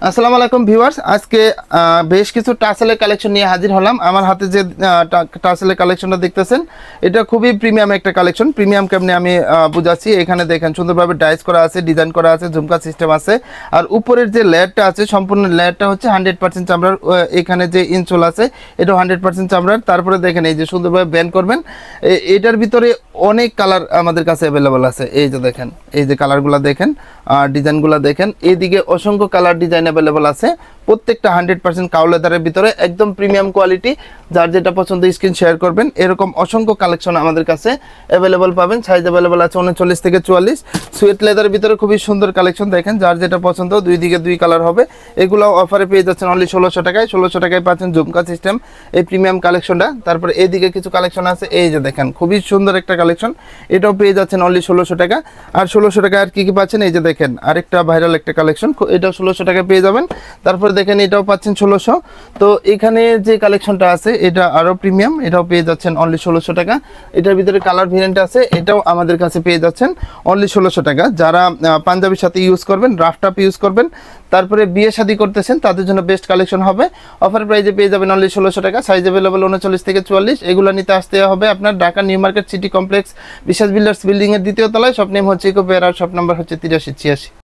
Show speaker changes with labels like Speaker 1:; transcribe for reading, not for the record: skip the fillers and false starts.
Speaker 1: আসসালামু আলাইকুম ভিউয়ার্স, আজকে বেশ কিছু টাসেলের কালেকশন নিয়ে হাজির হলাম। আমার হাতে যে টাসেলের কালেকশনটা দেখতেছেন, এটা খুবই প্রিমিয়াম একটা কালেকশন। প্রিমিয়াম কেমনে আমি বুঝাচ্ছি। এখানে দেখেন সুন্দরভাবে ডাইস করা আছে, ডিজাইন করা আছে, ঝুমকা সিস্টেম আছে। আর উপরের যে লেয়ারটা আছে, সম্পূর্ণ লেয়ারটা হচ্ছে 100% চামড়ার। এখানে যে ইনসোল আছে, এটাও 100% চামড়ার। তারপরে দেখেন এই যে সুন্দরভাবে ব্যান্ড করবেন। এটার ভিতরে অনেক কালার আমাদের কাছে অ্যাভেলেবল আছে। এই যে দেখেন, এই যে কালারগুলো দেখেন, ডিজাইনগুলো দেখেন। এইদিকে অসংখ্য কালার ডিজাইন অ্যাভেলেবল আছে। প্রত্যেকটা 100% কাউ লেদারের ভিতরে, একদম প্রিমিয়াম কোয়ালিটি। যার যেটা পছন্দ স্ক্রিন শেয়ার করবেন। এরকম অসংখ্য কালেকশন আমাদের কাছে অ্যাভেলেবল পাবেন। সাইজ অ্যাভেলেবল আছে 39 থেকে 44। সুয়েট লেদারের ভিতরে খুবই সুন্দর কালেকশন দেখেন। যার যেটা পছন্দ, দুই দিকে দুই কালার হবে। এগুলো অফারে পেয়ে যাচ্ছেন অনলি 1600 টাকায়। 1600 টাকায় পাচ্ছেন ঝুমকা সিস্টেম এই প্রিমিয়াম কালেকশনটা। তারপরে এইদিকে কিছু কালেকশন আছে, এই যে দেখেন খুবই সুন্দর একটা কালেকশন। এটাও পেয়ে যাচ্ছেন অনলি 1600 টাকা। আর 1600 টাকা আর কি পাচ্ছেন, এই যে দেখেন আরেকটা ভাইরাল একটা কালেকশন, এটাও 1600 টাকা পেয়ে যাবেন। তারপরে দেখেন এটাও পাচ্ছেন 1600। তো এখানে যে কালেকশনটা আছে এটা আরো প্রিমিয়াম, এটাও পেয়ে যাচ্ছেন অনলি 1600 টাকা। এটার ভিতরে কালার ভেরিয়েন্ট আছে, এটাও আমাদের কাছে পেয়ে যাচ্ছেন অনলি 1600 টাকা। যারা পাঞ্জাবির সাথে ইউজ করবেন, রাফট আপ ইউজ করবেন, তারপরে বিয়ে শাদী করতেছেন, তাদের জন্য বেস্ট কালেকশন হবে। অফার প্রাইজে পেয়ে যাবেন অনলি 1600 টাকা। সাইজ অ্যাভেলেবল 39 থেকে 44। এগুলো নিতে আসতে হবে আপনার Dhaka new market city complex বিশ্বাস বিল্ডার্স বিল্ডিং এর দ্বিতীয় তলায়। শপ নেম হচ্ছে ইকো পেয়ার আর শপ নাম্বার হচ্ছে 8386।